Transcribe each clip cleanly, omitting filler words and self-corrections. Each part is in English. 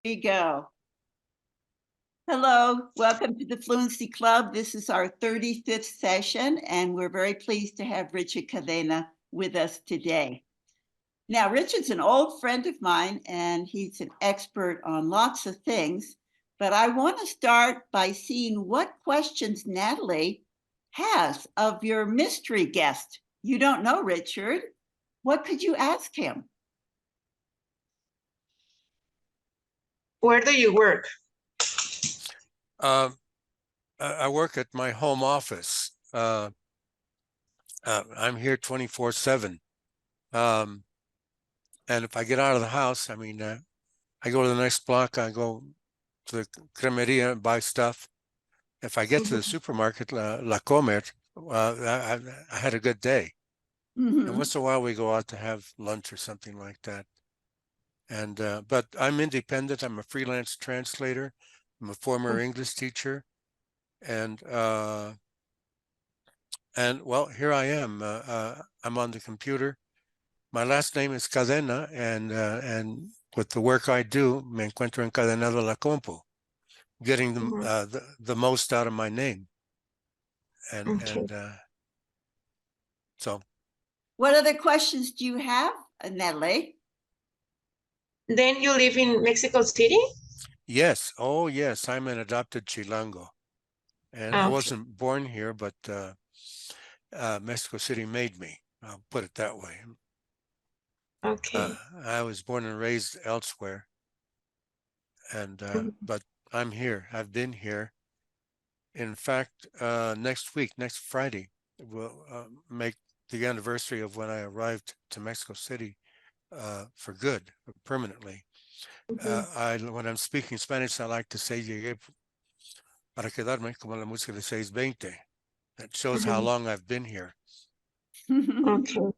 Here we go. Hello, welcome to the Fluency Club. This is our 35th session, and we're very pleased to have Richard Cadena with us today. Now, Richard's an old friend of mine, and he's an expert on lots of things, but I want to start by seeing what questions Natalie has of your mystery guest. You don't know Richard. What could you ask him? Where do you work? I work at my home office. I'm here 24/7. And if I get out of the house, I go to the next block, I go to the cremeria and buy stuff. If I get to the supermarket, La Comer, I had a good day. And once in a while we go out to have lunch or something like that. And but I'm independent. I'm a freelance translator. I'm a former English teacher. And well, here I am. I'm on the computer. My last name is Cadena, and with the work I do, me encuentro encadenado a la compu, getting the most out of my name. And so. What other questions do you have, Natalie? Then you live in Mexico City? Yes. Oh, yes. I'm an adopted Chilango. And I wasn't born here, but Mexico City made me. I'll put it that way. Okay. I was born and raised elsewhere, and but I'm here. I've been here. In fact, next Friday, we'll make the anniversary of when I arrived to Mexico City for good, permanently. When I'm speaking Spanish, I like to say llegué para quedarme, como la música de 620. That shows how long I've been here. Okay.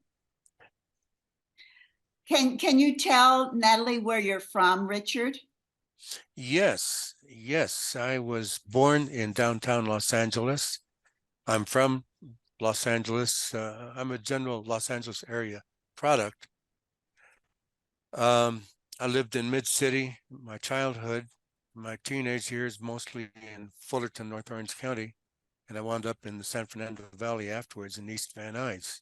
Can you tell Natalie where you're from, Richard? Yes. I was born in downtown Los Angeles. I'm from Los Angeles. I'm a general Los Angeles area product. I lived in Mid-City, my childhood, my teenage years, mostly in Fullerton, North Orange County. And I wound up in the San Fernando Valley afterwards in East Van Nuys.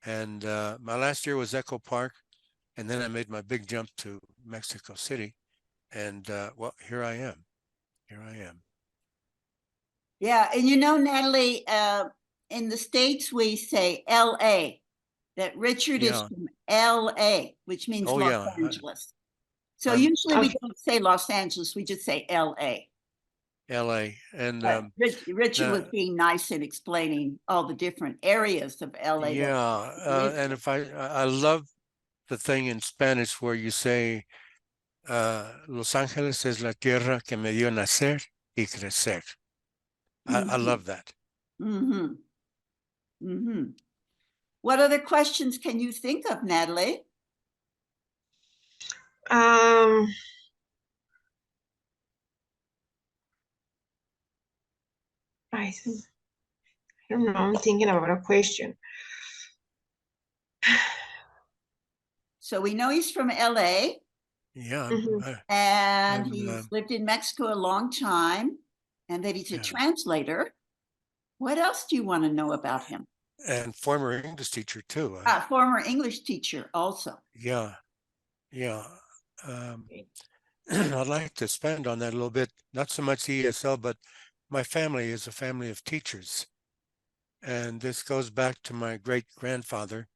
And my last year was Echo Park. And then I made my big jump to Mexico City. And well, here I am. Yeah, and you know, Natalie, in the States, we say L.A., that Richard is from L.A., which means Los Angeles. So usually we don't say Los Angeles, we just say L.A. L.A. And Richard was being nice and explaining all the different areas of L.A. Yeah, and if I love the thing in Spanish where you say, Los Ángeles es la tierra que me dio nacer y crecer. I love that. What other questions can you think of, Natalie? I don't know, I'm thinking about a question. So we know he's from LA. Yeah. And he's lived in Mexico a long time, and that he's a translator. What else do you want to know about him? And former English teacher too. Former English teacher also. Yeah. I'd like to expand on that a little bit. Not so much ESL, but my family is a family of teachers. And this goes back to my great-grandfather,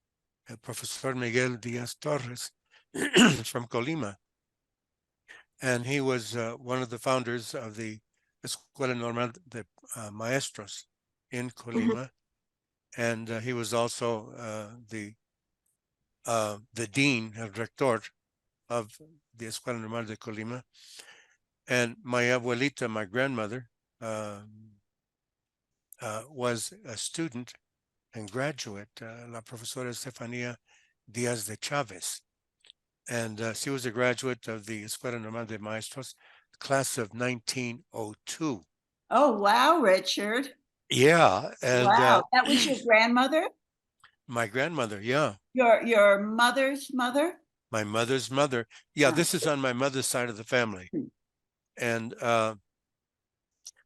Professor Miguel Diaz Torres from Colima. And he was one of the founders of the Escuela Normal de Maestros in Colima. And he was also the dean, el rector of the Escuela Normal de Colima. And my abuelita, my grandmother, was a student and graduate, la profesora Estefanía Díaz de Chávez. And she was a graduate of the Escuela Normal de Maestros, class of 1902. Oh, wow, Richard. Yeah. And, wow, that was your grandmother? My grandmother, yeah. Your mother's mother? my mother's mother. Yeah, Ah. this is on my mother's side of the family. Hmm. And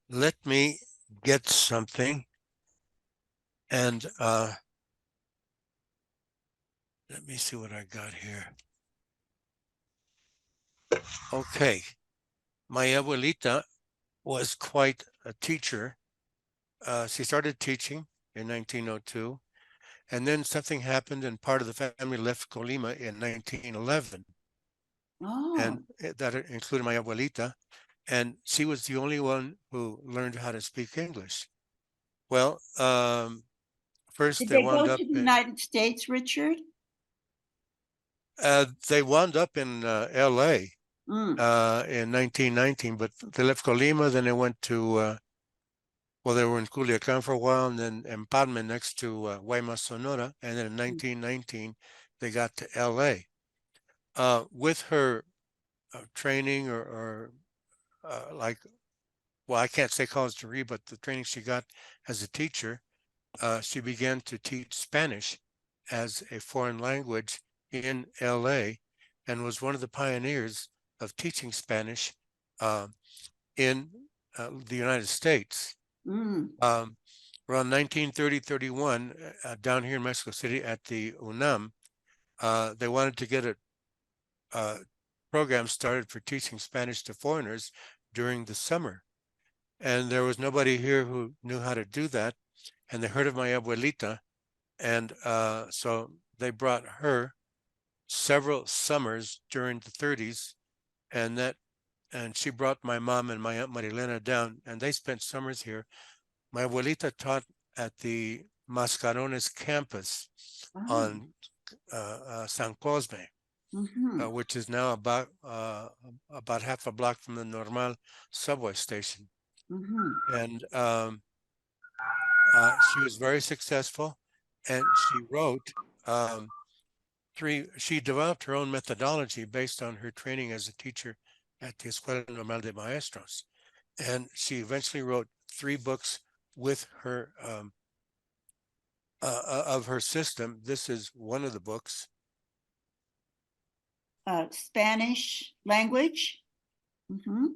let me get something. And let me see what I got here. Okay. My abuelita was quite a teacher. She started teaching in 1902, and then something happened and part of the family left Colima in 1911. Oh, And that included my abuelita. And she was the only one who learned how to speak English. Well, first did they they go wound to up the in United States, Richard? LA Mm. in 1919, but they left Colima, then they went to well, they were in Culiacan for a while, and then in Palma next to Guaymas, Sonora, and then in 1919 they got to LA. With her training or like, well, I can't say college degree, but the training she got as a teacher, she began to teach Spanish as a foreign language in LA, and was one of the pioneers of teaching Spanish in the United States. Mm. Around 1930-31, down here in Mexico City at the UNAM, they wanted to get a program started for teaching Spanish to foreigners during the summer. And there was nobody here who knew how to do that. And they heard of my abuelita. And so they brought her several summers during the 30s. And she brought my mom and my Aunt Marilena down, and they spent summers here. My abuelita taught at the Mascarones campus Oh. on San Cosme, Mhm. which is now about half a block from the Normal subway station. Mhm. And she was very successful, and she wrote she developed her own methodology based on her training as a teacher at the Escuela Normal de Maestros. And she eventually wrote 3 books with her of her system. This is one of the books. Spanish language. Mm-hmm.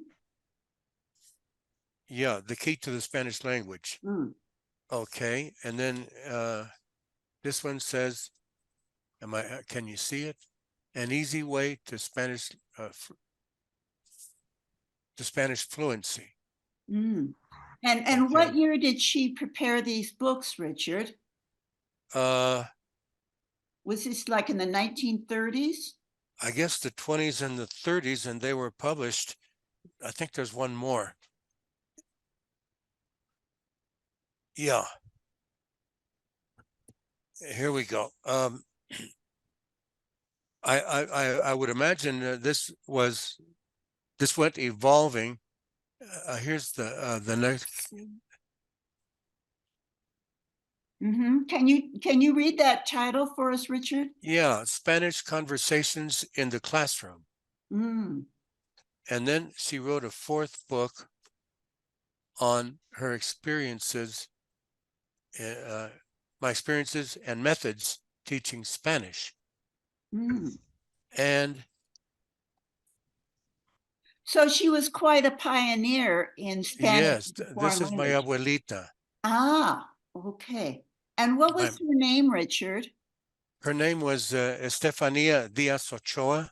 Yeah, The Key to the Spanish Language. Mm. Okay, and then this one says, can you see it? An easy way to Spanish fluency. Mm. And Okay. what year did she prepare these books, Richard? Uh, Was this like in the 1930s? I guess the 20s and the 30s, and they were published. I think there's one more. Yeah. Here we go. I would imagine this went evolving. Here's the next. Mm-hmm. Can you read that title for us, Richard? Yeah, Spanish Conversations in the Classroom. Mm. And then she wrote a 4th book on her experiences, my experiences and methods teaching Spanish. Mm. And So she was quite a pioneer in Spanish yes, as a this foreign is my language. abuelita. Ah, okay. And what was her name, Richard? Her name was Estefania Diaz Ochoa.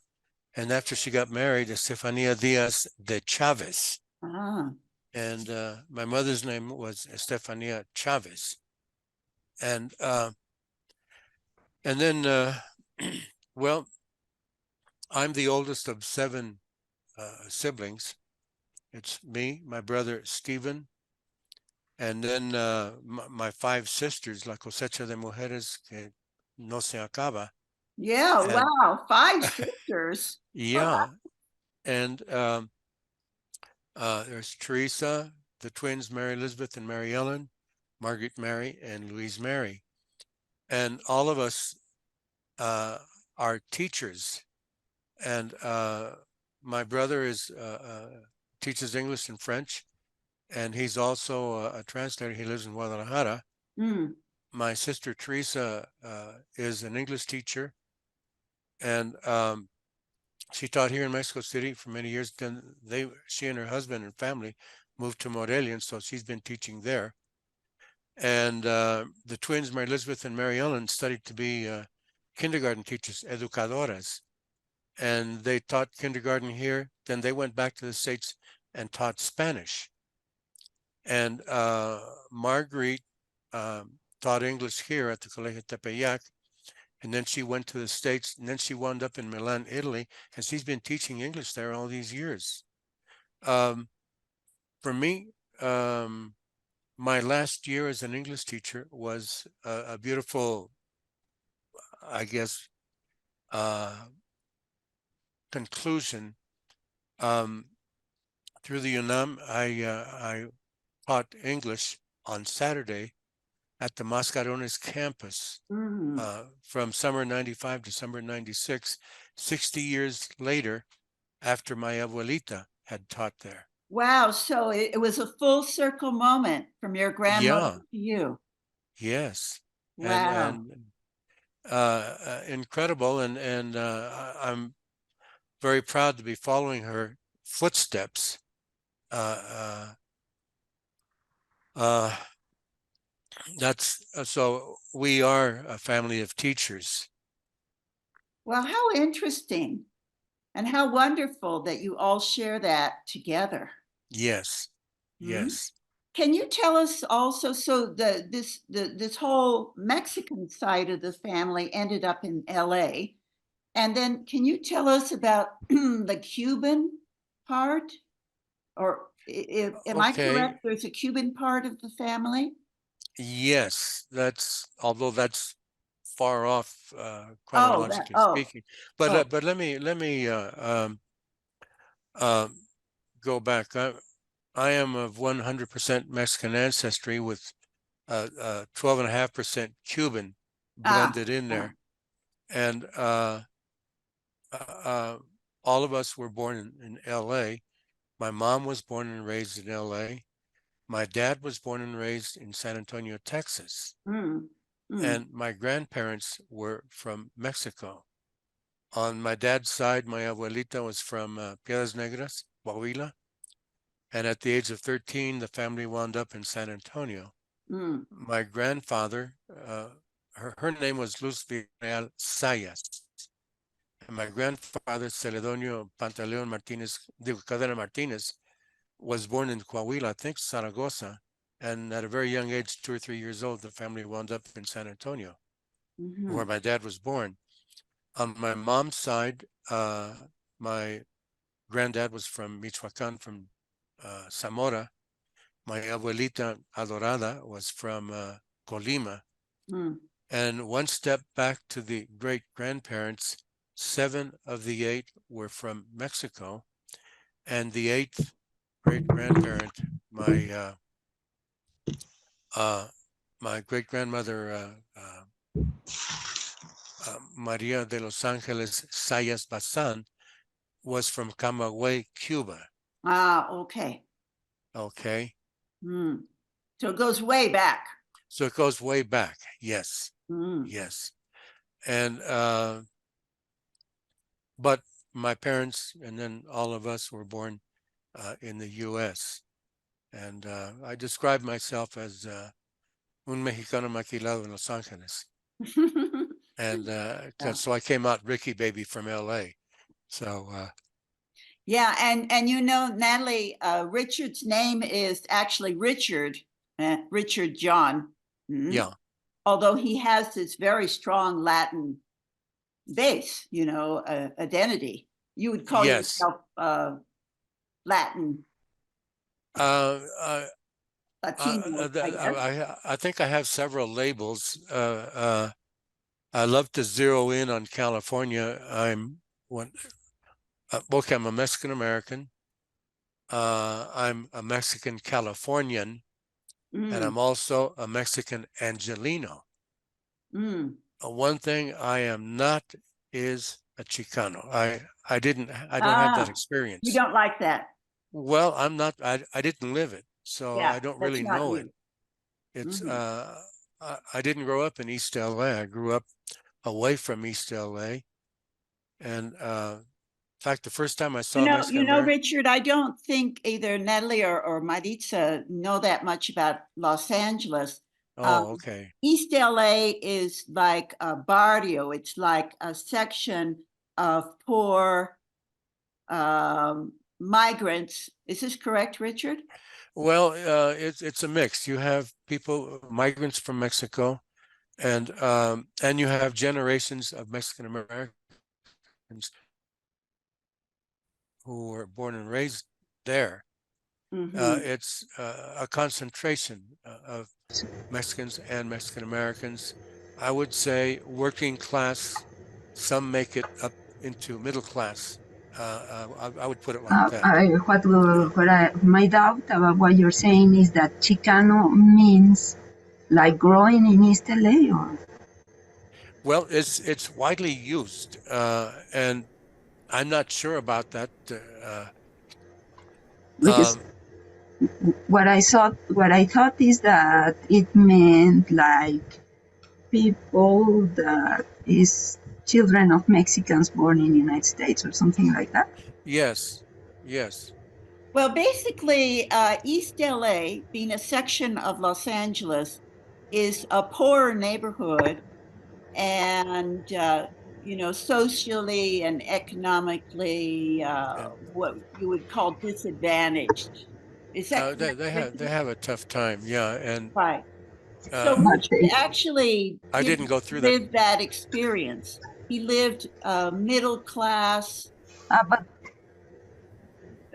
And after she got married, Estefania Diaz de Chavez. Ah. And my mother's name was Estefania Chavez. And then, well, I'm the oldest of 7 siblings. It's me, my brother Stephen, and then my 5 sisters, La Cosecha de Mujeres que no se acaba. Yeah, And wow, 5 sisters. yeah, and there's Teresa, the twins, Mary Elizabeth and Mary Ellen, Margaret Mary, and Louise Mary. And all of us are teachers. And my brother teaches English and French, and he's also a translator. He lives in Guadalajara. Mm. My sister Teresa is an English teacher, and she taught here in Mexico City for many years. Then she and her husband and family moved to Morelia, and so she's been teaching there. And the twins, Mary Elizabeth and Mary Ellen, studied to be kindergarten teachers, educadoras. And they taught kindergarten here. Then they went back to the States and taught Spanish. And Marguerite taught English here at the Colegio Tepeyac. And then she went to the States, and then she wound up in Milan, Italy, and she's been teaching English there all these years. For me, my last year as an English teacher was a beautiful, I guess, conclusion. Through the UNAM, I taught English on Saturday at the Mascarones campus from summer 95 to summer 96, 60 years later, after my abuelita had taught there. Wow. So it was a full circle moment from your grandmother Yeah. to you. Yes. Wow. And incredible. And I'm very proud to be following her footsteps. That's so we are a family of teachers. Well, how interesting and how wonderful that you all share that together. Yes. Hmm? Yes. Can you tell us also, so this whole Mexican side of the family ended up in LA. And then can you tell us about the Cuban part? Or am I Okay. correct? There's a Cuban part of the family? Yes, although that's far off chronologically speaking. But oh, but let me go back. I am of 100% Mexican ancestry with 12.5% Cuban blended in ah. there, and all of us were born in L.A. My mom was born and raised in L.A. My dad was born and raised in San Antonio, Texas. And my grandparents were from Mexico. On my dad's side, my abuelita was from Piedras Negras, Coahuila. And at the age of 13, the family wound up in San Antonio. My grandfather, her name was Luz Villarreal Sayas. And my grandfather, Celedonio Pantaleon Martinez, Cadena Martinez, was born in Coahuila, I think Zaragoza. And at a very young age, 2 or 3 years old, the family wound up in San Antonio, where my dad was born. On my mom's side, my granddad was from Michoacan, from Zamora. My abuelita Adorada was from Colima. And one step back to the great grandparents, 7 of the 8 were from Mexico. And the 8th great grandparent, my great grandmother, Maria de los Angeles Sayas Bazan, was from Camagüey, Cuba. Okay. Okay. So it goes way back. So it goes way back. Yes. Yes. And but my parents and then all of us were born in the U.S. And I describe myself as un mexicano maquilado en Los Angeles. And so I came out Ricky baby from L.A. So yeah, and you know, Natalie, Richard's name is actually Richard John. yeah. Although he has this very strong Latin base, identity. You would call yourself Latin. Latino, I guess. I think I have several labels. I love to zero in on California. I'm a Mexican American. I'm a Mexican Californian, and I'm also a Mexican Angelino. One thing I am not is a Chicano. I don't have that experience. You don't like that? Well, I'm not. I didn't live it, so Yeah, I don't really know it. It's I didn't grow up in East LA. I grew up away from East LA, And in fact, the first time I saw Mexican You know, American, Richard, I don't think either Natalie or Maritza know that much about Los Angeles. okay. East LA is like a barrio. It's like a section of poor migrants. Is this correct, Richard? Well, it's a mix. You have people, migrants from Mexico, and you have generations of Mexican Americans who were born and raised there. Mhm. It's a concentration of Mexicans and Mexican Americans. I would say working class. Some make it up into middle class. I would put it like that. My doubt about what you're saying is that Chicano means like growing in East LA, or Well, it's widely used, and I'm not sure about that. because Um, what I thought is that it meant like people that is children of Mexicans born in the United States or something like that. yes, yes. Well, basically, East LA, being a section of Los Angeles, is a poorer neighborhood and, you know, socially and economically, And what you would call disadvantaged. Is that correct, they Richard? have a tough time, yeah. And Right. So uh, But Richard actually I didn't didn't go through that. live that experience. He lived middle class but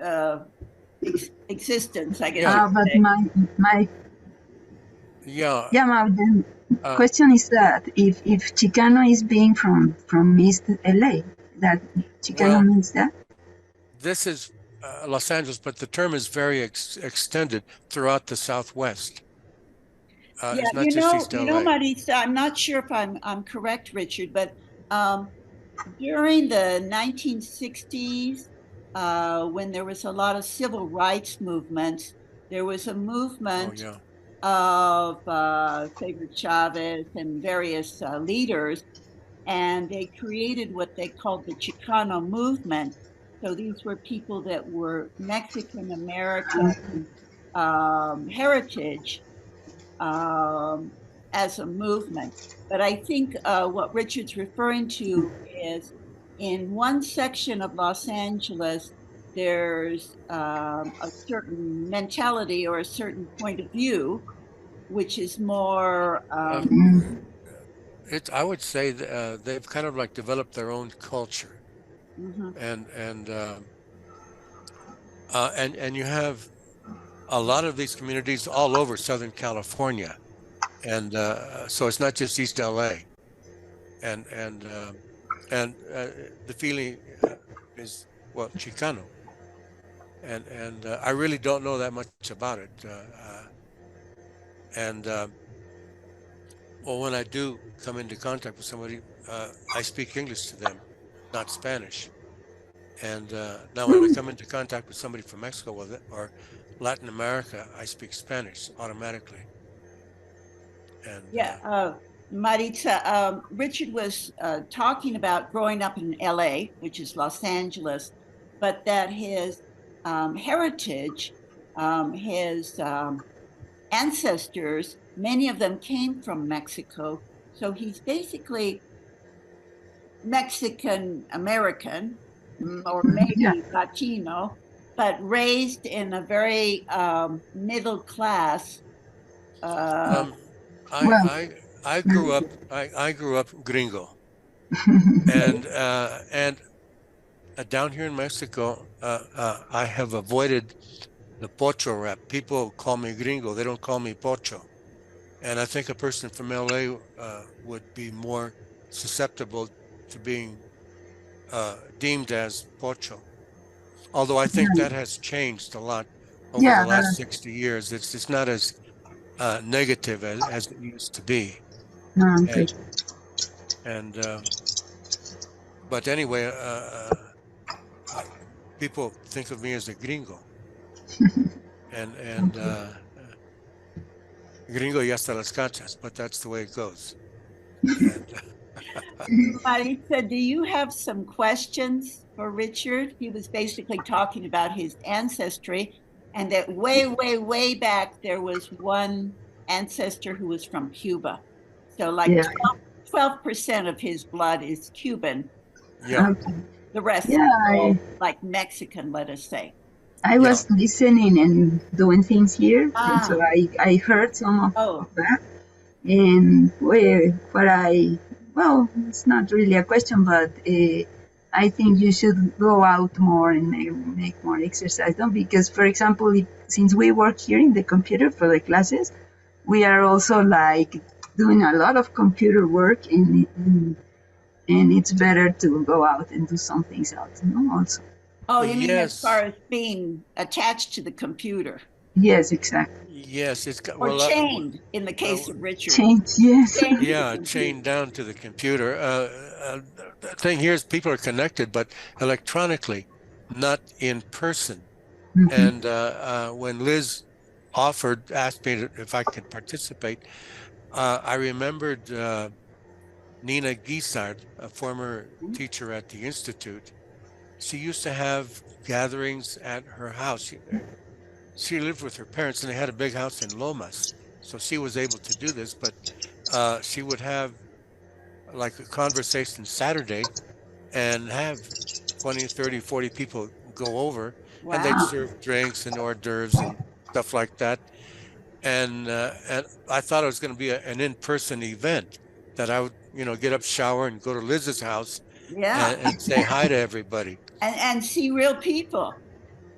uh, existence, I guess Yeah, you could but say. my yeah. yeah, the Uh, question is that if Chicano is being from East LA, that Chicano well, means that. this is Los Angeles, but the term is very extended throughout the Southwest. Yeah, It's not just East you know, LA. Marisa, I'm not sure if I'm correct, Richard, but um, during the 1960s, when there was a lot of civil rights movements, there was a Oh, movement yeah. of Cesar Chavez and various leaders, and they created what they called the Chicano movement. So these were people that were Mexican American heritage as a movement. But I think what Richard's referring to is in one section of Los Angeles, there's a certain mentality or a certain point of view, which is more, Um, Mm. I would say they've kind of like developed their own culture, mhm. and you have a lot of these communities all over Southern California, and so it's not just East LA, and the feeling is, well, Chicano, and I really don't know that much about it, and well, when I do come into contact with somebody, I speak English to them, not Spanish. And now when I come into contact with somebody from Mexico or Latin America, I speak Spanish automatically. And Yeah, Maritza, Richard was talking about growing up in LA, which is Los Angeles, but that his heritage, his ancestors, many of them came from Mexico. So he's basically Mexican American or Yeah, maybe Latino, but raised in a very middle class. Uh, um, I well, I I grew up gringo, and down here in Mexico, I have avoided the pocho rap. People call me gringo; they don't call me pocho. And I think a person from LA would be more susceptible to being deemed as pocho. Although I think that has changed a lot over the yeah, last 60 years. It's not as negative as it used to be. okay. And and but anyway, uh, people think of me as a gringo, and gringo y hasta las canchas, but that's the way it goes. And Maritza, do you have some questions for Richard? He was basically talking about his ancestry, and that way back there was one ancestor who was from Cuba. So like Yeah. 12% of his blood is Cuban. Yeah, Okay. The rest Yeah, is all like Mexican, let us say. I yeah. was listening and doing things here, and so Ah, I heard some oh, of that. And what well, it's not really a question, but I think you should go out more and make more exercise. No? Because, for example, since we work here in the computer for the classes, we are also like doing a lot of computer work, and it's better to go out and do some things out, also. oh, you mean as far Yes, as being attached to the computer Yes, exactly. yes. It's got or well, chained in the case of Richard? Change, yes. Chained to the yeah, computer. chained down to the computer. The thing here is people are connected, but electronically, not in person. Mhm. And when Liz asked me if I could participate, I remembered Nina Guisard, a former teacher at the Institute. She used to have gatherings at her house. She lived with her parents and they had a big house in Lomas. So she was able to do this, but she would have like a conversation Saturday and have 20, 30, 40 people go over and they'd Wow. serve drinks and hors d'oeuvres and stuff like that. And I thought it was going to be an in-person event that I would, get up, shower, and go to Liz's house Yeah. and say hi to everybody. And see real people.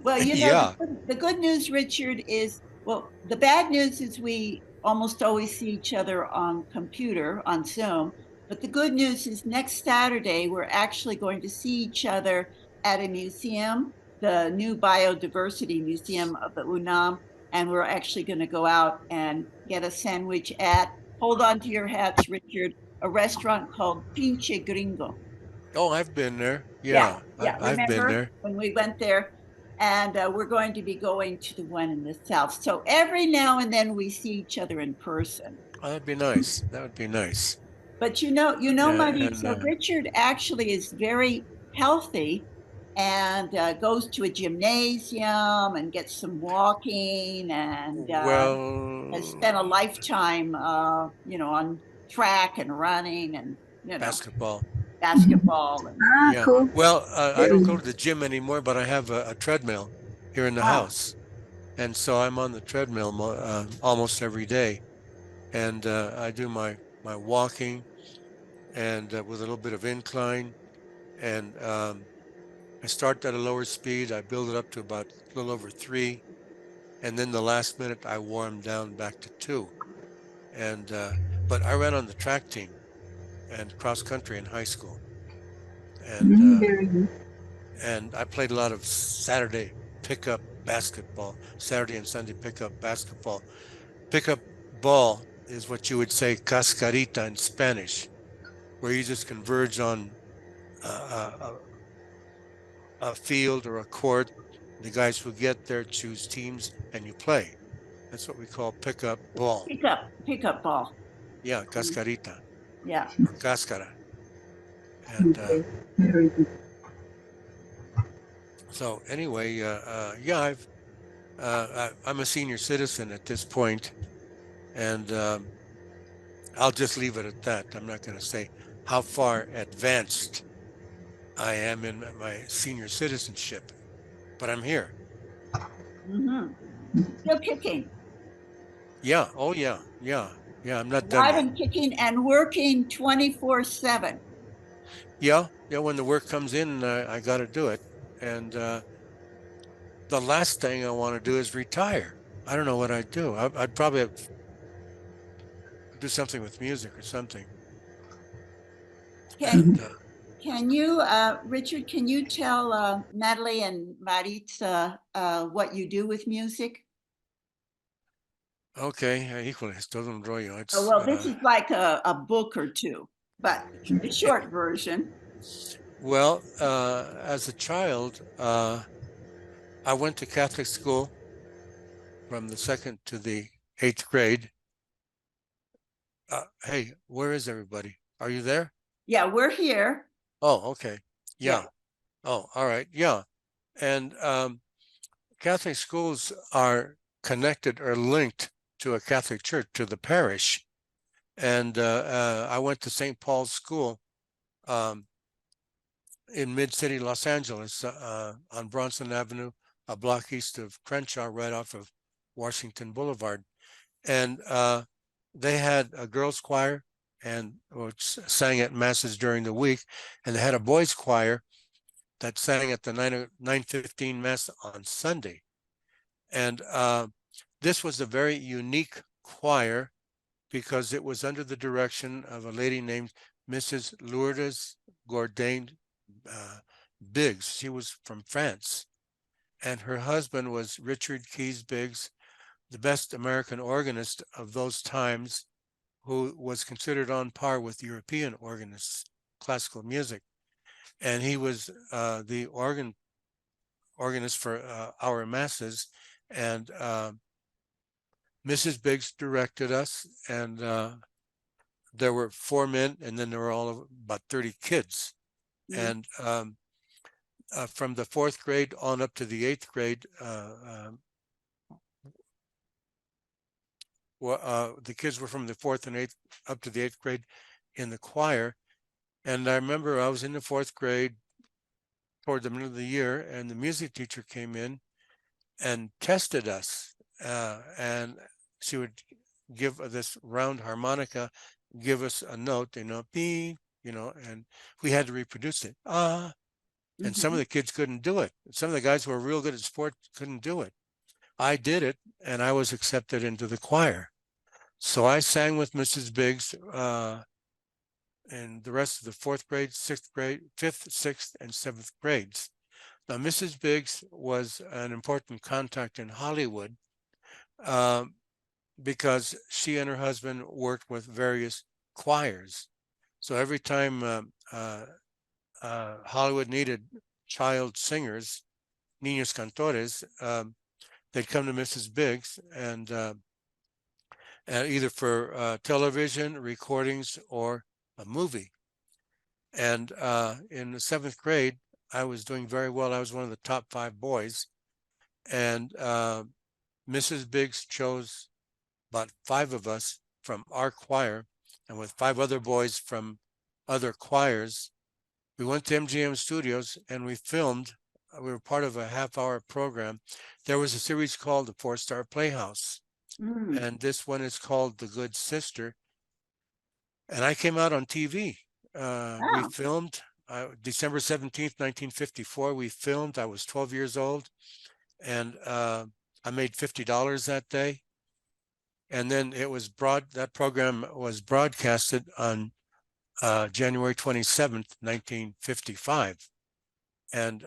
Well, Yeah, the good news, Richard, is well, the bad news is we almost always see each other on computer, on Zoom. But the good news is next Saturday, we're actually going to see each other at a museum, the new Biodiversity Museum of the UNAM. And we're actually going to go out and get a sandwich at, hold on to your hats, Richard, a restaurant called Pinche Gringo. oh, I've been there. Yeah, Yeah, yeah. I've been Remember there. when we went there? And we're going to be going to the one in the south. So every now and then we see each other in person. Oh, that'd be nice. That would be nice. But And Maritza, Richard actually is very healthy and goes to a gymnasium and gets some walking and has spent a well, lifetime, on track and running and, basketball. basketball. And Yeah. Cool. Well, I Very don't go to good. the gym anymore, but I have a treadmill here in the wow, house. And so I'm on the treadmill almost every day. And I do my walking and with a little bit of incline. And I start at a lower speed. I build it up to about a little over 3. And then the last minute, I warm down back to 2. And but I ran on the track team and cross country in high school. And Very good. and I played a lot of Saturday pickup basketball, Saturday and Sunday pickup basketball. Pickup ball is what you would say cascarita in Spanish, where you just converge on a field or a court. The guys who get there choose teams and you play. That's what we call pickup ball. pickup ball. Yeah, cascarita Yeah. or cascara. And Okay. Very good. so anyway, yeah, I'm a senior citizen at this point, and I'll just leave it at that. I'm not going to say how far advanced I am in my senior citizenship, but I'm here. Mm-hmm. Still kicking, Yeah. Oh, yeah. Yeah. Yeah. I'm not done alive yet. and kicking and working 24/7. Yeah. Yeah. When the work comes in, I got to do it. And the last thing I want to do is retire. I don't know what I'd do. I'd probably do something with music or something. Can And can you, Richard? Can you tell Natalie and Maritza what you do with music? okay, híjole, es todo un rollo. Oh, It's well, this is like a book or two, but the short version. well, as a child, I went to Catholic school from the 2nd to the 8th grade. Hey, where is everybody? Are you there? Yeah, we're here. Oh, okay. Yeah. Yeah. Oh, all right. Yeah. And Catholic schools are connected or linked to a Catholic church, to the parish. And I went to St. Paul's School in mid-city Los Angeles on Bronson Avenue, a block east of Crenshaw, right off of Washington Boulevard. And they had a girls' choir and which sang at masses during the week, and they had a boys' choir that sang at the 9:15 mass on Sunday. And this was a very unique choir because it was under the direction of a lady named Mrs. Lourdes Gourdain Biggs. She was from France, and her husband was Richard Keys Biggs, the best American organist of those times, who was considered on par with European organists, classical music. And he was the organist for our masses. And Mrs. Biggs directed us, and there were 4 men, and then there were all of about 30 kids. Mm. And from the 4th grade on up to the 8th grade, the kids were from the 4th and 8th up to the 8th grade in the choir. And I remember I was in the 4th grade toward the middle of the year, and the music teacher came in and tested us. And she would give this round harmonica, give us a note, B, and we had to reproduce it. And some of the kids couldn't do it. Some of the guys who were real good at sport couldn't do it. I did it, and I was accepted into the choir. So I sang with Mrs. Biggs and the rest of the 4th grade, 6th grade, 5th, 6th, and 7th grades. Now, Mrs. Biggs was an important contact in Hollywood because she and her husband worked with various choirs. So every time Hollywood needed child singers, niños cantores, they'd come to Mrs. Biggs and either for television recordings or a movie. And in the 7th grade, I was doing very well. I was one of the top 5 boys, and Mrs. Biggs chose about 5 of us from our choir, and with 5 other boys from other choirs, we went to MGM Studios and we filmed. We were part of a half-hour program. There was a series called The 4-Star Playhouse, and this one is called The Good Sister. And I came out on TV. We filmed December 17th, 1954. We filmed. I was 12 years old, and I made $50 that day. And then that program was broadcasted on January 27th, 1955. And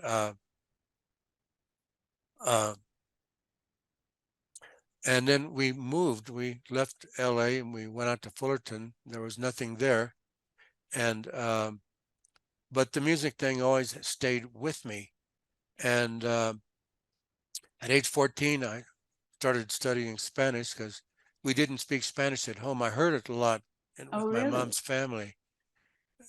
then we moved. We left LA and we went out to Fullerton. There was nothing there. And but the music thing always stayed with me. And at age 14, I started studying Spanish because we didn't speak Spanish at home. I heard it a lot with my mom's family.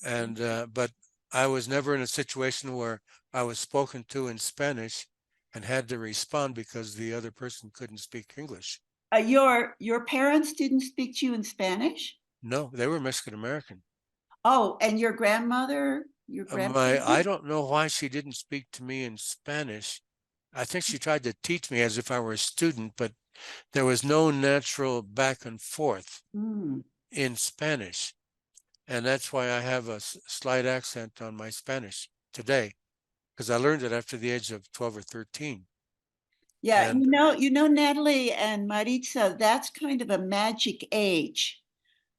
And but I was never in a situation where I was spoken to in Spanish and had to respond because the other person couldn't speak English. Your parents didn't speak to you in Spanish? No, they were Mexican American. Oh, and your grandmother? I don't know why she didn't speak to me in Spanish. I think she tried to teach me as if I were a student, but there was no natural back and forth in Spanish. And that's why I have a slight accent on my Spanish today, because I learned it after the age of 12 or 13. Yeah, And Natalie and Maritza, that's kind of a magic age.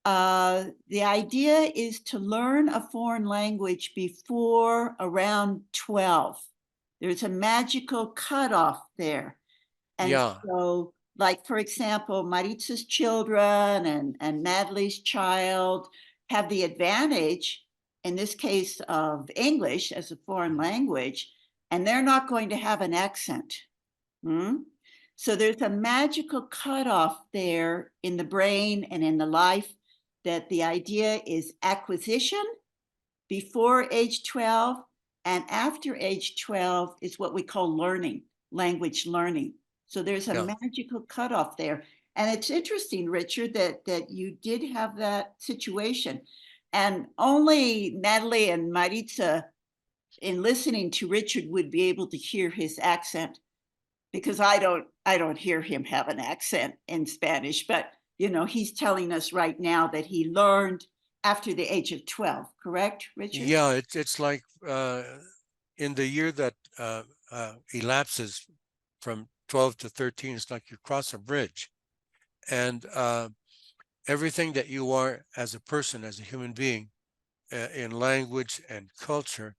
The idea is to learn a foreign language before around 12. There's a magical cutoff there. And yeah, so, like, for example, Maritza's children and Natalie's child have the advantage, in this case, of English as a foreign language, and they're not going to have an accent. So there's a magical cutoff there in the brain and in the life, that the idea is acquisition before age 12, and after age 12 is what we call learning, language learning. So there's a Yeah. magical cutoff there. And it's interesting, Richard, that you did have that situation. And only Natalie and Maritza, in listening to Richard, would be able to hear his accent, because I don't hear him have an accent in Spanish. But you know, he's telling us right now that he learned after the age of 12, correct, Richard? Yeah, it's like in the year that elapses from 12 to 13, it's like you cross a bridge, and everything that you are as a person, as a human being, in language and culture,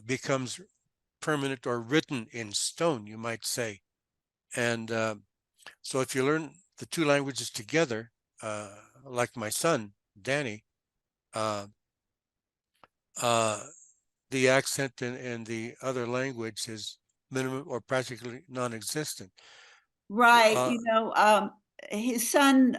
becomes permanent or written in stone, you might say. And so if you learn the two languages together, like my son, Danny, uh, the accent in the other language is minimum or practically non-existent. Right. You know, his son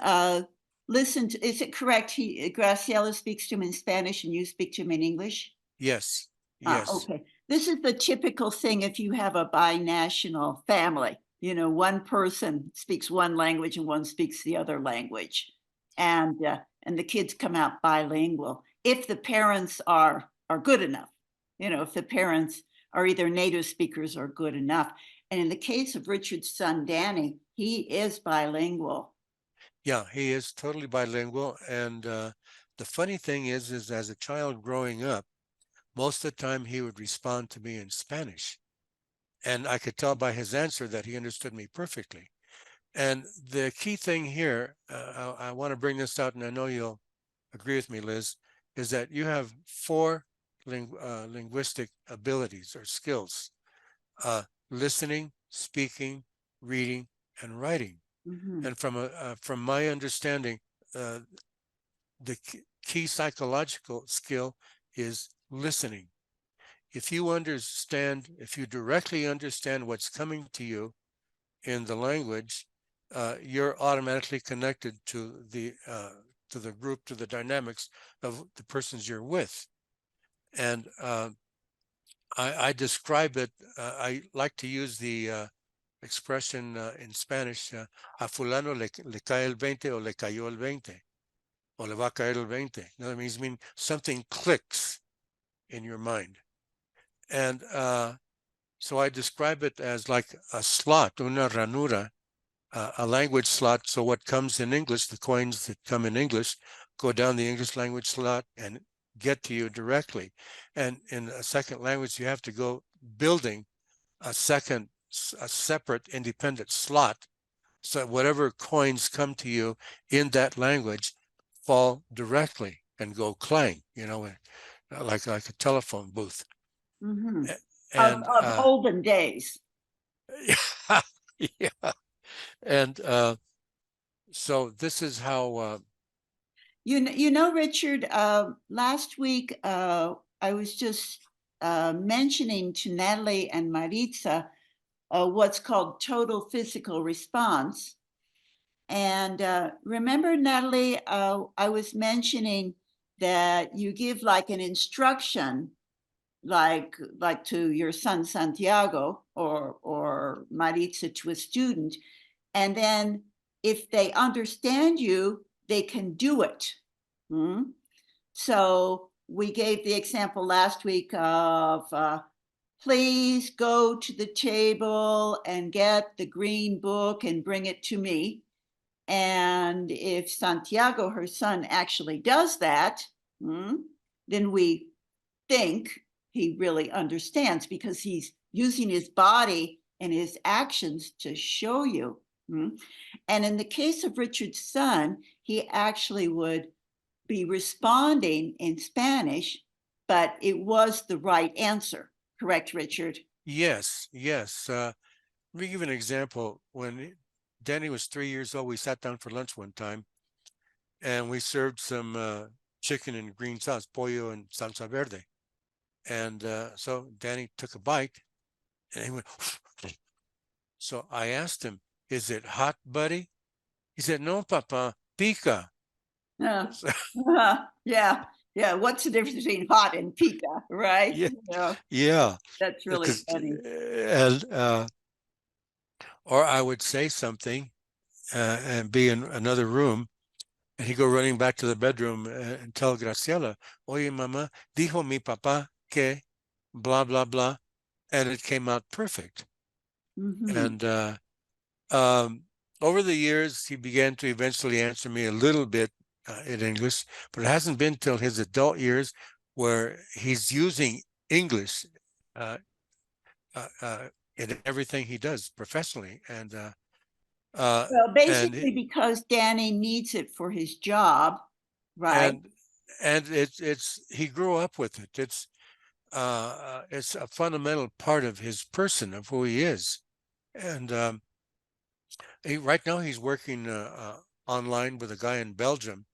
listened. Is it correct? Graciela speaks to him in Spanish and you speak to him in English? Yes, Ah, yes. okay. This is the typical thing if you have a binational family. You know, one person speaks one language and one speaks the other language, and the kids come out bilingual if the parents are good enough. You know, if the parents are either native speakers or good enough. And in the case of Richard's son Danny, he is bilingual. Yeah, he is totally bilingual. And the funny thing is as a child growing up, most of the time he would respond to me in Spanish. And I could tell by his answer that he understood me perfectly. And the key thing here, I want to bring this out, and I know you'll agree with me, Liz, is that you have four linguistic abilities or skills: listening, speaking, reading, and writing. Mhm. And from my understanding, the key psychological skill is listening. If you directly understand what's coming to you in the language, you're automatically connected to the group, to the dynamics of the persons you're with. And I describe it, I like to use the expression in Spanish, a fulano le cae el 20 o le cayó el 20 o le va a caer el 20. You know what I mean? Something clicks in your mind. And so I describe it as like a slot, una ranura, a language slot. So what comes in English, the coins that come in English, go down the English language slot and get to you directly. And in a second language, you have to go building a separate independent slot, so that whatever coins come to you in that language fall directly and go clang, you know, like a telephone booth. Mhm. And Of olden days. yeah. And so this is how You know, Richard, last week I was just mentioning to Natalie and Maritza what's called total physical response. And remember, Natalie, I was mentioning that you give like an instruction, like to your son Santiago, or Maritza to a student, and then if they understand you, they can do it. Hmm? So we gave the example last week of please go to the table and get the green book and bring it to me. And if Santiago, her son, actually does that, then we think he really understands, because he's using his body and his actions to show you. And in the case of Richard's son, he actually would be responding in Spanish, but it was the right answer. Correct, Richard? yes. Let me give an example. When Danny was 3 years old, we sat down for lunch one time, and we served some chicken and green sauce, pollo and salsa verde. And so Danny took a bite, and he went. So I asked him, "Is it hot, buddy?" He said, "No, Papa, pica." Yeah. So, Yeah. Yeah, what's the difference between hot and pica, right? Yeah. You know, Yeah. that's really Because, funny. and, or I would say something and be in another room, and he'd go running back to the bedroom and tell Graciela, Oye, mamá, dijo mi papá que blah, blah, blah. And it came out perfect. Mhm. And over the years, he began to eventually answer me a little bit in English, but it hasn't been till his adult years where he's using English in everything he does professionally. And Well, basically and because Danny needs it for his job, right? and it's he grew up with it. It's a fundamental part of his person, of who he is. And right now he's working online with a guy in Belgium,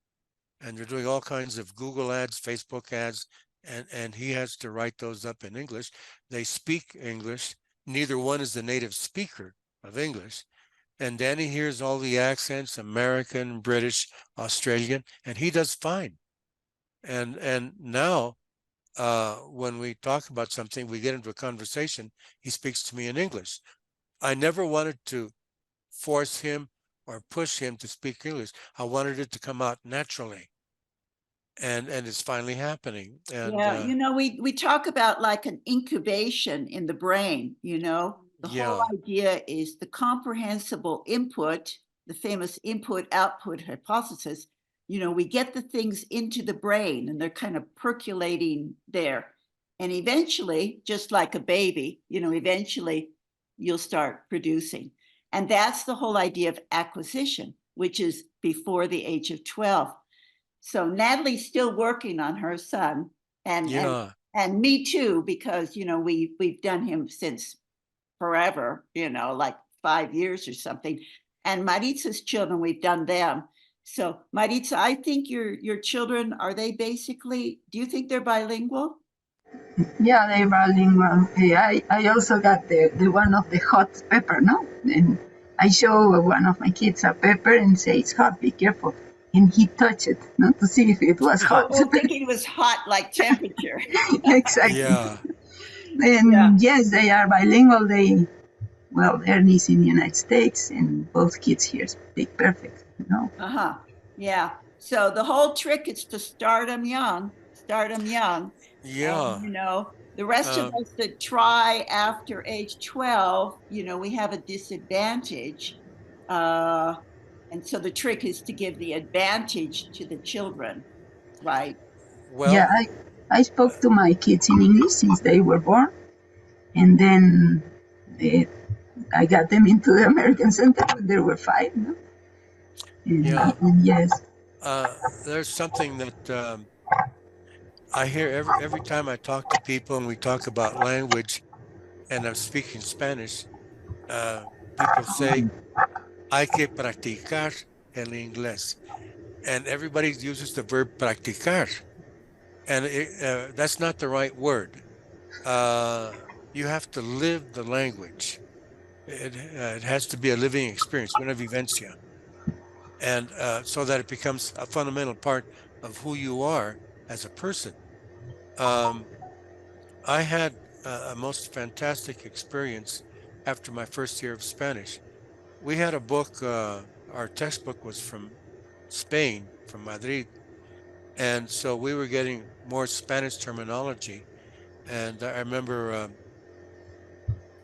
and they're doing all kinds of Google ads, Facebook ads, and he has to write those up in English. They speak English. Neither one is the native speaker of English. And Danny hears all the accents, American, British, Australian, and he does fine. And now when we talk about something, we get into a conversation, he speaks to me in English. I never wanted to force him or push him to speak English. I wanted it to come out naturally. And it's finally happening. And Yeah, you know, we talk about like an incubation in the brain, you know. The whole yeah, idea is the comprehensible input, the famous input-output hypothesis. You know, we get the things into the brain and they're kind of percolating there. And eventually, just like a baby, you know, eventually you'll start producing. And that's the whole idea of acquisition, which is before the age of 12. So Natalie's still working on her son, and yeah, and me too, because you know we've done him since forever, you know, like 5 years or something. And Maritza's children, we've done them. So Maritza, I think your children, are they basically, do you think they're bilingual? Yeah, they bilingual. I also got the one of the hot pepper, no? And I show one of my kids a pepper and say it's hot, be careful. And he touched it, not to see if it was hot. Oh, thinking it was hot like temperature. Exactly. yeah, And Yeah. yes, they are bilingual. Well, Ernie's in the United States, and both kids here speak perfect, you know. Uh-huh. Yeah. So the whole trick is to start them young, start them young. And, yeah. you know, the rest of Um, us that try after age 12, you know, we have a disadvantage. And so the trick is to give the advantage to the children, right? Yeah, well, I spoke to my kids in English since they were born, and then eh, I got them into the American Center when they were 5, no? yeah. And yes, There's something that I hear every time I talk to people and we talk about language and I'm speaking Spanish, uh, people say, hay que practicar el inglés. And everybody uses the verb practicar. And that's not the right word. Uh, you have to live the language. It has to be a living experience, una vivencia. And so that it becomes a fundamental part of who you are as a person. Um, I had a most fantastic experience after my first year of Spanish. We had a book, our textbook was from Spain, from Madrid. And so we were getting more Spanish terminology. And I remember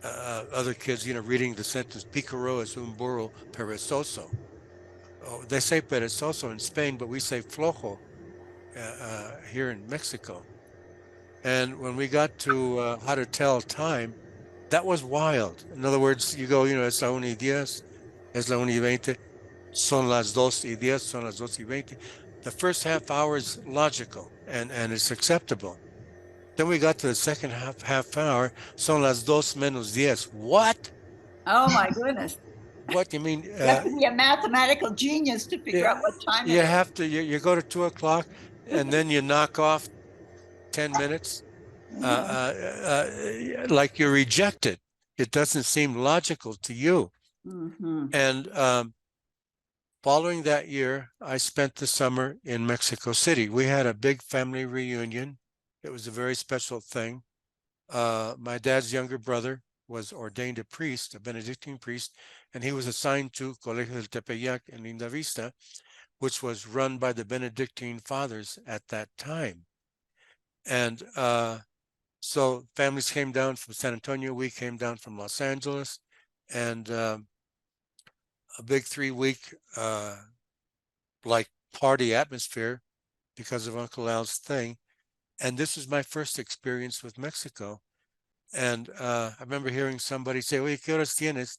other kids, you know, reading the sentence, Picaro es un burro perezoso. Oh, they say perezoso in Spain, but we say flojo here in Mexico. And when we got to how to tell time, that was wild. In other words, you go, you know, es la 1:10, es la 1:20, son las 2:10, son las 2:20. The first half hour is logical and it's acceptable. Then we got to the second half hour, son las 2:10. What? Oh my goodness. What you mean? You have to be a mathematical genius to figure out what time it You is. have to, you go to 2 o'clock and then you knock off 10 minutes like you're rejected. It doesn't seem logical to you. Mhm. And following that year, I spent the summer in Mexico City. We had a big family reunion. It was a very special thing. My dad's younger brother was ordained a priest, a Benedictine priest, and he was assigned to Colegio del Tepeyac in Linda Vista, which was run by the Benedictine fathers at that time. And so families came down from San Antonio. We came down from Los Angeles, and a big 3-week like party atmosphere because of Uncle Al's thing. And this was my first experience with Mexico. And I remember hearing somebody say, "Oye, ¿qué horas tienes?"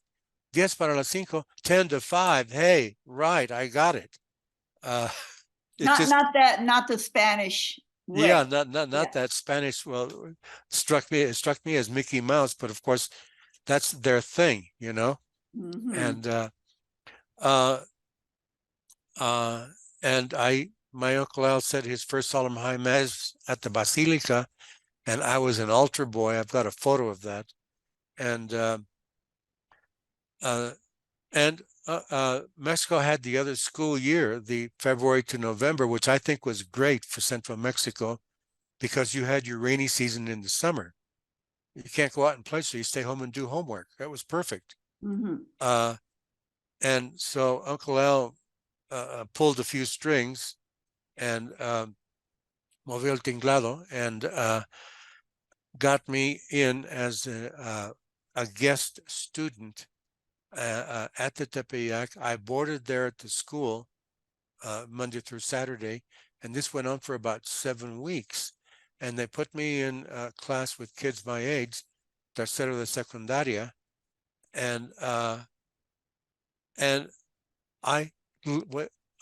10 para las 5, 10 to 5. Hey, right, I got it. It just, Not the Spanish way. yeah, not Yeah. that Spanish. Well, it struck me as Mickey Mouse, but of course, that's their thing, you know. Mhm. And my Uncle Al said his first solemn high mass at the Basilica, and I was an altar boy. I've got a photo of that. And Mexico had the other school year, the February to November, which I think was great for Central Mexico because you had your rainy season in the summer. You can't go out and play, so you stay home and do homework. That was perfect. Mhm. And so Uncle Al pulled a few strings and movió el tinglado and got me in as a guest student at the Tepeyac. I boarded there at the school Monday through Saturday, and this went on for about 7 weeks. And they put me in a class with kids my age, tercero de secundaria, and I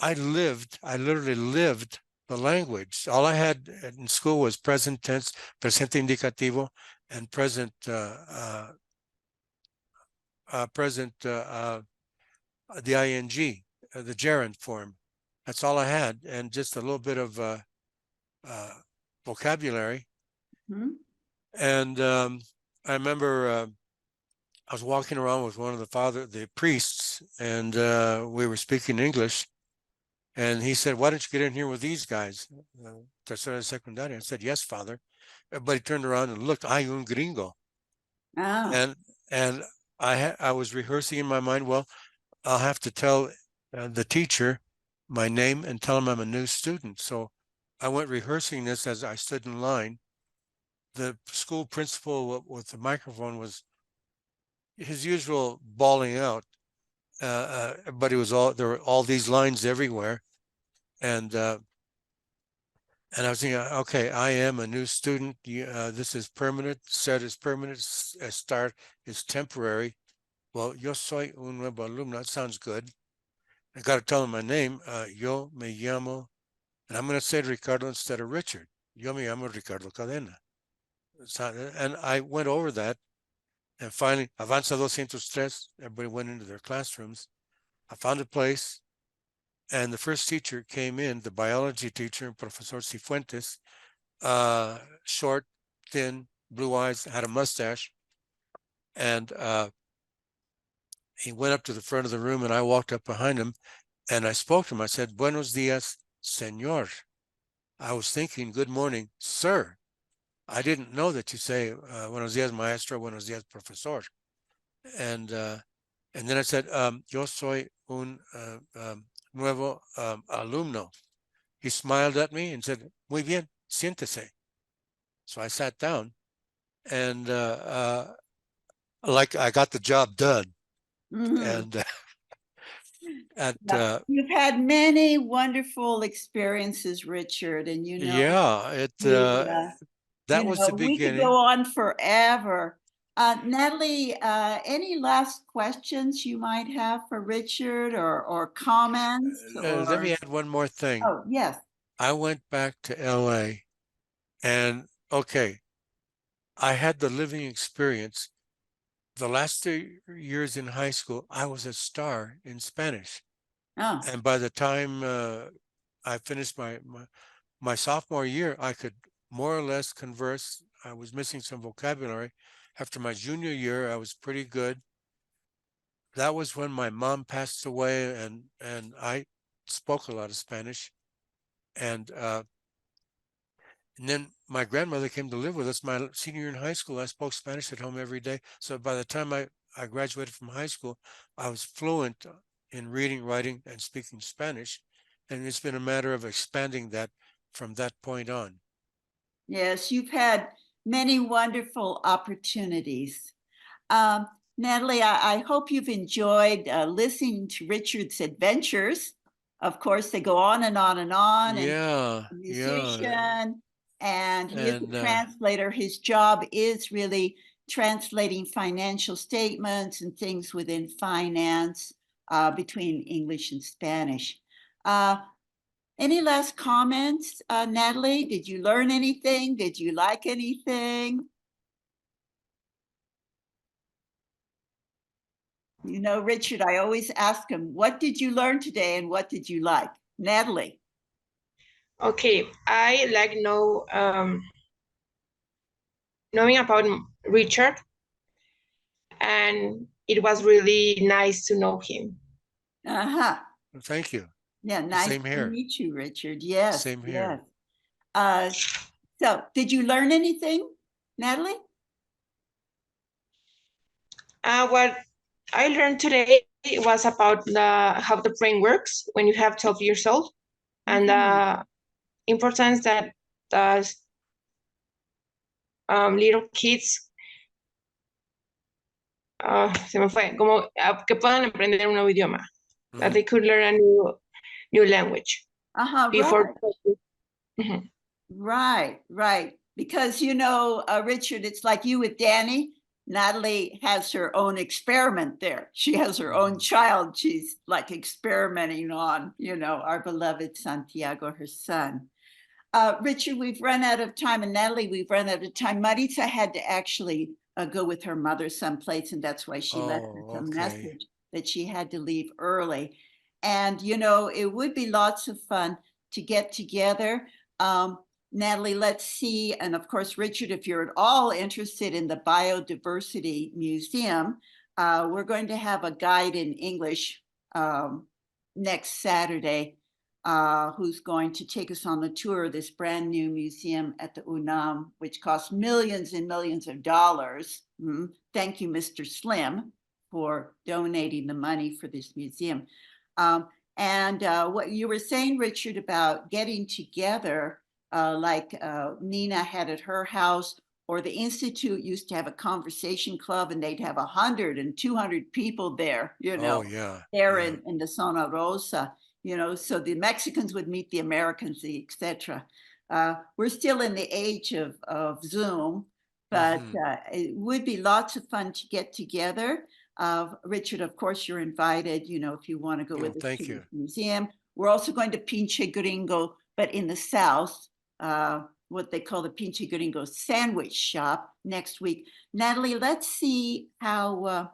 literally lived the language. All I had in school was present tense, presente indicativo, and present the ing, the gerund form. That's all I had, and just a little bit of vocabulary. Mhm. And I remember I was walking around with one of the priests, and we were speaking English. And he said, "Why don't you get in here with these guys?" Tercera secundaria. I said, "Yes, Father." Everybody turned around and looked. "Ay, un gringo." Ah. And I was rehearsing in my mind. Well, I'll have to tell the teacher my name and tell him I'm a new student. So I went rehearsing this as I stood in line. The school principal with the microphone was his usual bawling out. Everybody was there were all these lines everywhere. And I was thinking, okay, I am a new student. This is permanent. Set is permanent. Start is temporary. Well, yo soy un nuevo alumno. That sounds good. I got to tell them my name. Yo me llamo, and I'm going to say Ricardo instead of Richard. Yo me llamo Ricardo Cadena. And I went over that, and finally, Avanza 203. Everybody went into their classrooms. I found a place, and the first teacher came in, the biology teacher, Professor Cifuentes, short, thin, blue eyes, had a mustache, and he went up to the front of the room, and I walked up behind him, and I spoke to him. I said, "Buenos dias, señor." I was thinking, "Good morning, sir." I didn't know that you say "Buenos dias, maestro," "Buenos dias, profesor." And then I said, "Yo soy un nuevo alumno." He smiled at me and said, "Muy bien, siéntese." So I sat down, and like I got the job done. Mhm. And Yeah. You've had many wonderful experiences, Richard, and yeah, that was the we could beginning. go on forever. Natalie, any last questions you might have for Richard or comments Let me or? add one more thing. Oh, yes. I went back to LA, and okay, I had the living experience. The last 2 years in high school, I was a star in Spanish. Oh, And by the time I finished my sophomore year, I could more or less converse. I was missing some vocabulary. After my junior year, I was pretty good. that was when my mom passed away, and I spoke a lot of Spanish, and then my grandmother came to live with us. My senior year in high school, I spoke Spanish at home every day. So by the time I graduated from high school, I was fluent in reading, writing, and speaking Spanish. And it's been a matter of expanding that from that point on. Yes, you've had many wonderful opportunities. Natalie, I hope you've enjoyed listening to Richard's adventures. Of course, they go on and on and on. And Yeah, a yeah. musician, and he is And a translator. His job is really translating financial statements and things within finance between English and Spanish. Any last comments, Natalie? Did you learn anything? Did you like anything? You know, Richard, I always ask him, what did you learn today and what did you like? Natalie. Okay, I like knowing about Richard, and it was really nice to know him. Uh-huh. thank you. Yeah, nice Same to here. meet you, Richard. Yes. Same Yes. here. So did you learn anything, Natalie? What I learned today was about how the brain works when you have 12 years old, and the importance that the little kids, se me fue, como que puedan aprender un nuevo idioma, that they could learn a new language before. Right. Right. Because, you know, Richard, it's like you with Danny. Natalie has her own experiment there. She has her own child she's like experimenting on, you know, our beloved Santiago, her son. Richard, we've run out of time, and Natalie, we've run out of time. Maritza had to actually go with her mother someplace, and that's why she left us a message that she had to leave early. And, you know, it would be lots of fun to get together. Natalie, let's see. And of course, Richard, if you're at all interested in the Biodiversity Museum, we're going to have a guide in English next Saturday who's going to take us on the tour of this brand new museum at the UNAM, which costs millions and millions of dollars. Thank you, Mr. Slim, for donating the money for this museum. And what you were saying, Richard, about getting together, like Nina had at her house, or the Institute used to have a conversation club, and they'd have 100 and 200 people there, you know, there in the Zona Rosa, you know, so the Mexicans would meet the Americans, etc. We're still in the age of Zoom, but it would be lots of fun to get together. Richard, of course, you're invited, you know, if you want to go with us to the museum. We're also going to Pinche Gringo, but in the South, what they call the Pinche Gringo sandwich shop next week. Natalie, let's see how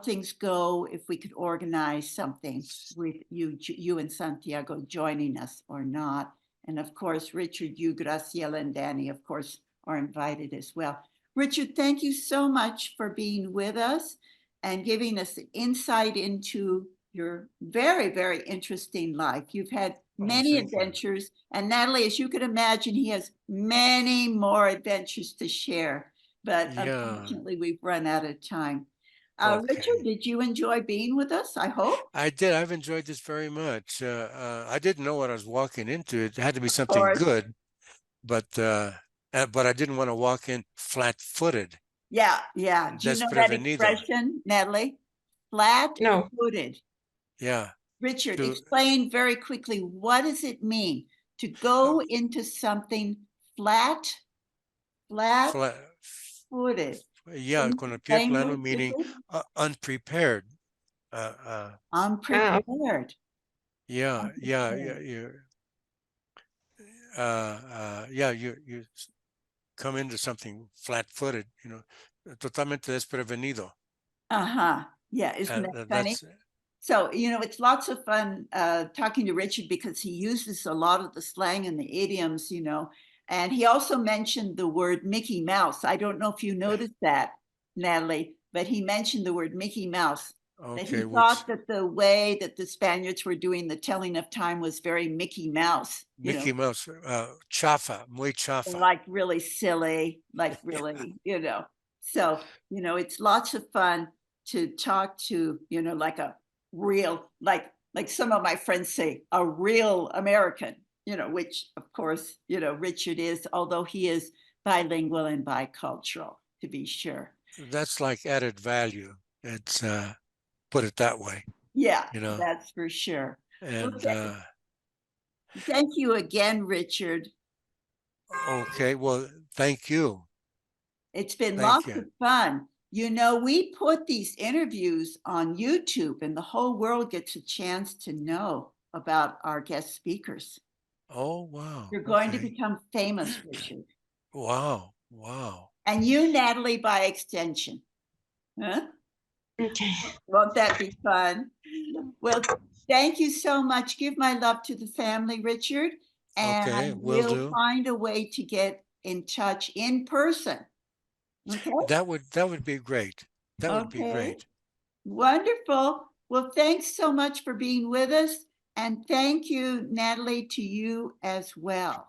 things go, if we could organize something with you and Santiago joining us or not. And of course, Richard, you, Graciela, and Danny, of course, are invited as well. Richard, thank you so much for being with us and giving us an insight into your very, very interesting life. You've had many adventures. And Natalie, as you could imagine, he has many more adventures to share. But unfortunately, we've run out of time. Richard, did you enjoy being with us? I hope. I did. I've enjoyed this very much. I didn't know what I was walking into. It had to be something good, but I didn't want to walk in flat-footed. Yeah. Do you know that expression, Natalie? Flat-footed. Yeah. Richard, explain very quickly, what does it mean to go into something flat-footed? Yeah, con el pie plano, meaning unprepared. Unprepared. Yeah. You come into something flat-footed, you know, totalmente desprevenido. Yeah, isn't that funny? So, you know, it's lots of fun talking to Richard because he uses a lot of the slang and the idioms, you know, and he also mentioned the word Mickey Mouse. I don't know if you noticed that, Natalie, but he mentioned the word Mickey Mouse That he Okay, which thought that the way that the Spaniards were doing the telling of time was very Mickey Mouse, you know, Mickey Mouse, chafa, muy chafa. like really silly, like really, you know. So, you know, it's lots of fun to talk to, you know, like a real, like some of my friends say, a real American, you know, which of course, you know, Richard is, although he is bilingual and bicultural, to be sure. That's like added value. It's put it that way, Yeah, you know. that's for sure. Well, And thank you again, Richard. okay, well, thank you. It's been Thank lots you. of fun. You know, we put these interviews on YouTube and the whole world gets a chance to know about our guest speakers. Oh, wow. You're going to Okay. become famous, Richard. Wow. Wow. And you, Natalie, by extension. Huh? Okay. Won't that be fun? Well, thank you so much. Give my love to the family, Richard. And Okay, will we'll do. find a way to get in touch in person. Okay. That would be great. That would be Okay. great. Wonderful. Well, thanks so much for being with us. And thank you, Natalie, to you as well.